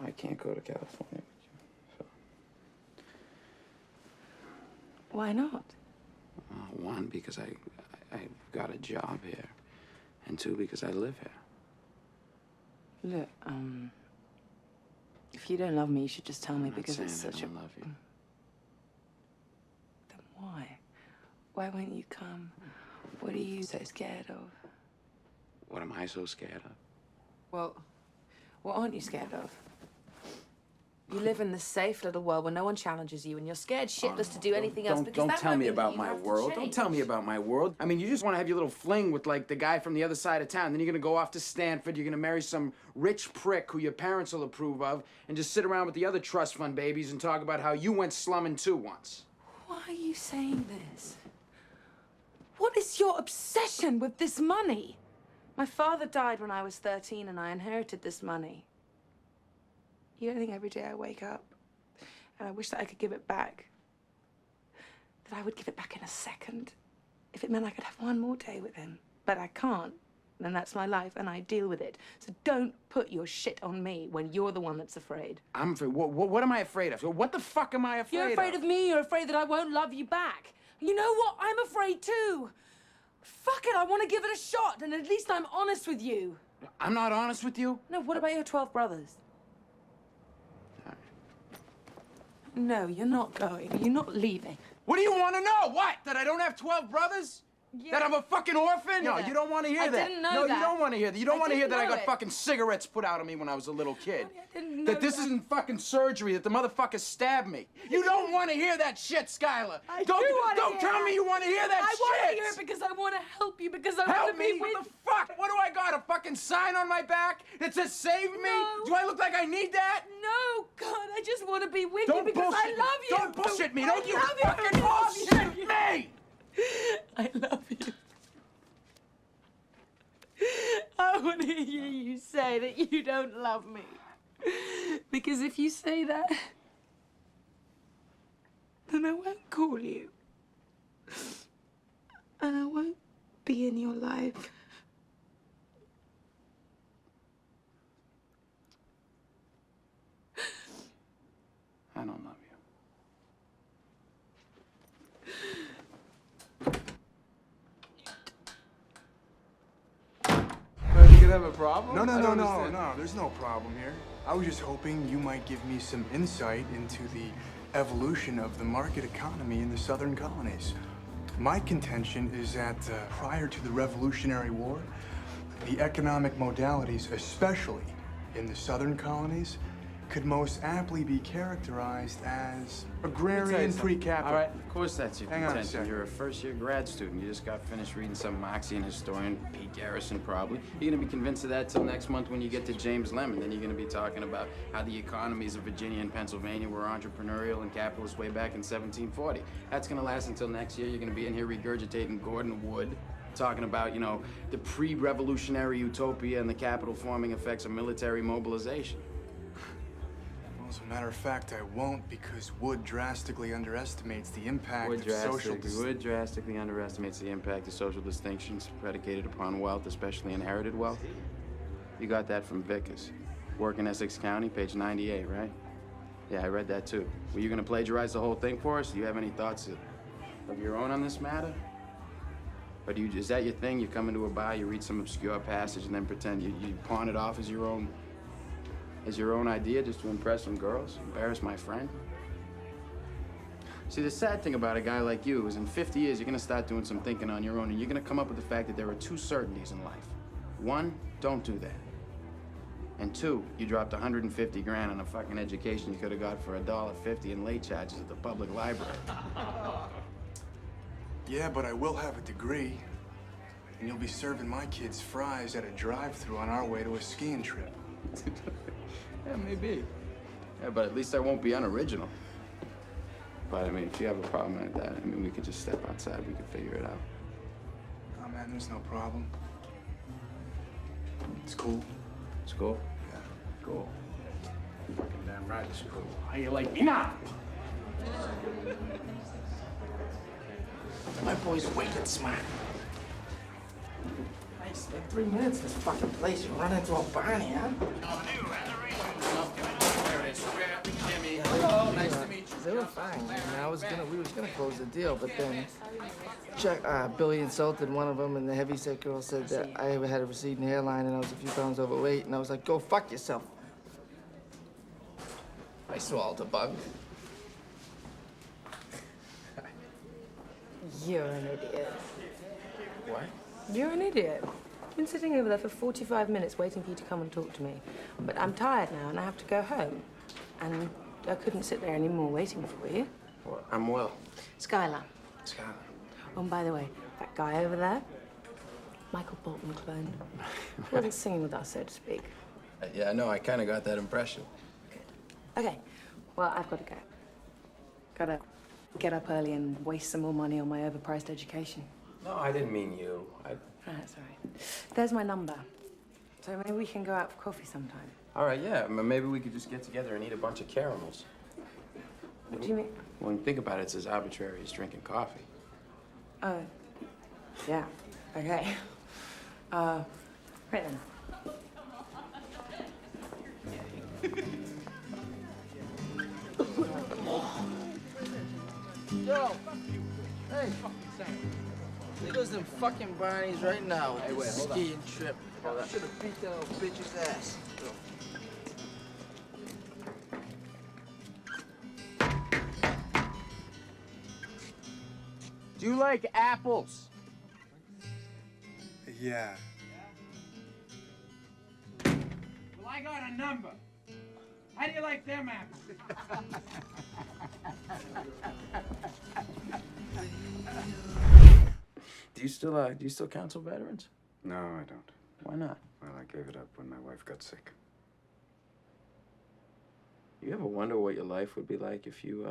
I can't go to California with you. So. Why not? One, because I've got a job here. And two, because I live here. Look, if you don't love me, you should just tell me because it's such I don't love you. Then why? Why won't you come? What are you so scared of? What am I so scared of? Well, what aren't you scared of? You live in this safe little world where no one challenges you, and you're scared shitless to do anything else because Don't that tell won't me mean about you my have to world. Don't change. tell me about my world. I mean, you just want to have your little fling with, like, the guy from the other side of town. Then you're going to go off to Stanford. You're going to marry some rich prick who your parents will approve of and just sit around with the other trust fund babies and talk about how you went slumming too once. Why are you saying this? What is your obsession with this money? My father died when I was 13 and I inherited this money. You don't think every day I wake up and I wish that I could give it back? That I would give it back in a second if it meant I could have one more day with him. But I can't. And that's my life and I deal with it. So don't put your shit on me when you're the one that's afraid. I'm afraid. What am I afraid of? What the fuck am I afraid of? You're afraid of me. You're afraid that I won't love you back. You know what? I'm afraid too. Fuck it, I want to give it a shot, and at least I'm honest with you. I'm not honest with you? No, what about your 12 brothers? No, you're not going. You're not leaving. What do you want to know? What? That I don't have 12 brothers? Yeah. That I'm a fucking orphan? No, Yeah. you don't want to hear I that. didn't know No, that. you don't want to hear that. You don't I want to hear didn't that I know got it. fucking cigarettes put out of me when I was a little kid. I didn't know That this that. isn't fucking surgery, that the motherfucker stabbed me. You don't want to hear that shit, Skylar. I Don't wanna don't hear tell that. me you want to hear that I shit. want to hear it because I want to help you, because I want Help to be me? with What the fuck? What do I got? A fucking sign on my back that says save me? No. Do I look like I need that? No, God, I just want to be with Don't you because I bullshit love me. you. Don't bullshit me. I Don't you love you. fucking I love you. bullshit me. I love you. I want to hear you say that you don't love me. Because if you say that, then I won't call you. And I won't be in your life. I don't love you. You could have a problem? No, there's no problem here. I was just hoping you might give me some insight into the evolution of the market economy in the southern colonies. My contention is that prior to the Revolutionary War, the economic modalities, especially in the southern colonies, could most aptly be characterized as agrarian pre-capital. All right, of course that's your Hang on a contention. second. You're a first-year grad student. You just got finished reading some Marxian historian, Pete Garrison, probably. You're gonna be convinced of that till next month when you get to James Lemon. Then you're gonna be talking about how the economies of Virginia and Pennsylvania were entrepreneurial and capitalist way back in 1740. That's gonna last until next year. You're gonna be in here regurgitating Gordon Wood, talking about, you know, the pre-revolutionary utopia and the capital-forming effects of military mobilization. Well, as a matter of fact, I won't, because Wood drastically underestimates the impact of social Wood drastically underestimates the impact of social distinctions predicated upon wealth, especially inherited wealth. You got that from Vickers. Work in Essex County, page 98, right? Yeah, I read that too. Were you gonna plagiarize the whole thing for us? Do you have any thoughts of your own on this matter? Or is that your thing? You come into a bar, you read some obscure passage, and then pretend you pawn it off as your own idea just to impress some girls? Embarrass my friend? See, the sad thing about a guy like you is in 50 years, you're gonna start doing some thinking on your own, and you're gonna come up with the fact that there are two certainties in life. One, don't do that. And two, you dropped 150 grand on a fucking education you could have got for $1.50 in late charges at the public library. Yeah, but I will have a degree. And you'll be serving my kids fries at a drive-thru on our way to a skiing trip. Yeah, maybe. Yeah, but at least I won't be unoriginal. But I mean, if you have a problem like that, I mean, we could just step outside. We could figure it out. Oh man, there's no problem. It's cool. It's cool? Yeah. Cool. Fucking damn right it's cool. How you like me now? My boy's wicked smart. Nice, like 3 minutes in this fucking place. You run into a Barney, huh? were fine. And we was gonna close the deal, but then Billy insulted one of them, and the heavyset girl said that I had a receding hairline and I was a few pounds overweight, and I was like, go fuck yourself. I swallowed a bug. You're an idiot. What? You're an idiot. I've been sitting over there for 45 minutes waiting for you to come and talk to me. But I'm tired now and I have to go home. And I couldn't sit there anymore waiting for you. Well, I'm well. Skylar. Skylar. Oh, and by the way, that guy over there, Michael Bolton clone. He wasn't singing with us, so to speak. Yeah, I know. I kind of got that impression. Okay, well, I've got to go. Gotta get up early and waste some more money on my overpriced education. No, I didn't mean you. That's all right. There's my number. So maybe we can go out for coffee sometime. All right, yeah. Maybe we could just get together and eat a bunch of caramels. What do you mean? When you think about it, it's as arbitrary as drinking coffee. Oh, yeah. Okay. Right then. Yo! Hey! There goes them fucking Barneys right now with this skiing trip. I should have beat that old bitch's ass. Do you like apples? Yeah. Well, I got a number. How do you like them apples? Do you still counsel veterans? No, I don't. Why not? Well, I gave it up when my wife got sick. You ever wonder what your life would be like if you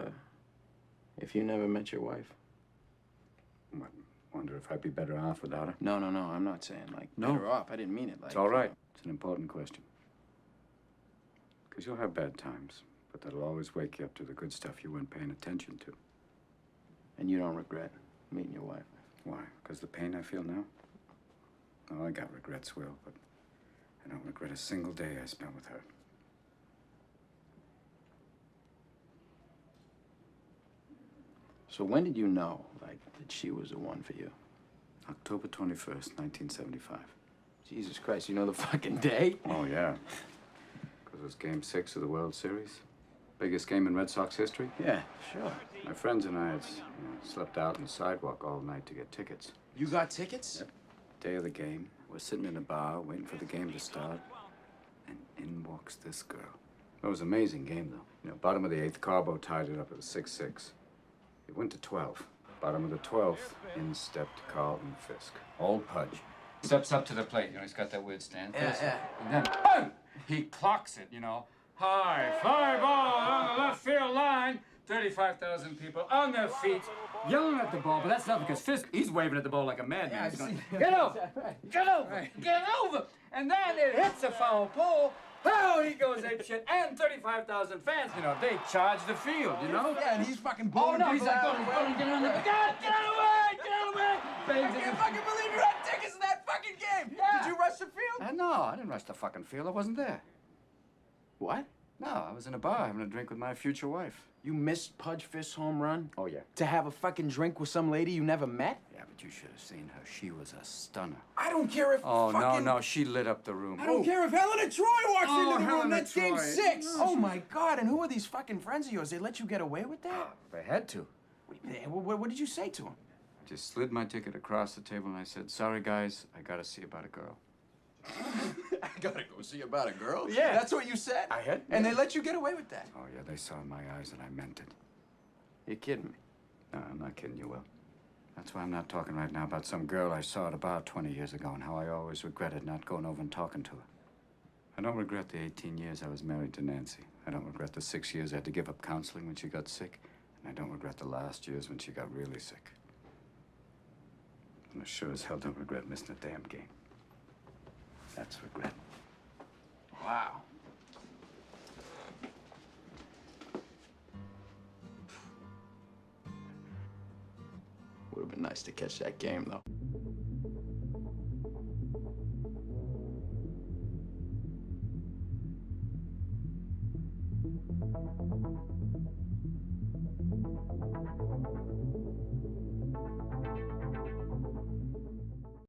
never met your wife? What, wonder if I'd be better off without her? No. I'm not saying like No. better off. I didn't mean it like. It's all right. It's an important question. Because you'll have bad times, but that'll always wake you up to the good stuff you weren't paying attention to. And you don't regret meeting your wife? Why? Because the pain I feel now? Oh, I got regrets, Will, but I don't regret a single day I spent with her. So when did you know, like, that she was the one for you? October 21st, 1975. Jesus Christ, you know the fucking day? Oh, yeah. Because it was Game 6 of the World Series. Biggest game in Red Sox history. Yeah, sure. My friends and I had slept out on the sidewalk all night to get tickets. You got tickets? Yep. Day of the game, we're sitting in a bar waiting for the game to start, and in walks this girl. It was an amazing game, though. You know, bottom of the 8th, Carbo tied it up at 6-6. It went to 12. Bottom of the 12th, in stepped Carlton Fisk. Old Pudge. Steps up to the plate, you know, he's got that weird stand. Yeah. And then, boom! He clocks it, you know. High fly ball on the left field line. 35,000 people on their feet, yelling at the ball, but that's not because Fisk, he's waving at the ball like a madman. He's going, get over! Get over! Get over! And then it hits a foul pole. Oh, he goes apeshit, and 35,000 fans, you know, they charge the field, you know? Yeah, and he's fucking Oh, blowing no, he's people like, out. get on the... Get away! Get away! I can't fucking believe you had tickets to that fucking game. Yeah. Did you rush the field? No, I didn't rush the fucking field. I wasn't there. What? No, I was in a bar having a drink with my future wife. You missed Pudge Fisk's home run? Oh, yeah. To have a fucking drink with some lady you never met? Yeah, but you should have seen her. She was a stunner. I don't care if Oh, fucking... no, she lit up the room. I don't care if Helena Troy walks Oh, into the room. Helena That's game Troy. 6. Oh, my God. And who are these fucking friends of yours? They let you get away with that? They had to. What did you say to them? I just slid my ticket across the table and I said, sorry, guys, I gotta see about a girl. I gotta go see about a girl? Yeah. That's what you said? I had- And they let you get away with that? Oh, yeah, they saw in my eyes that I meant it. You're kidding me. No, I'm not kidding you, Will. That's why I'm not talking right now about some girl I saw at a bar 20 years ago and how I always regretted not going over and talking to her. I don't regret the 18 years I was married to Nancy. I don't regret the 6 years I had to give up counseling when she got sick. And I don't regret the last years when she got really sick. And I sure as hell don't regret missing a damn game. That's regret. Wow. Would have been nice to catch that game, though.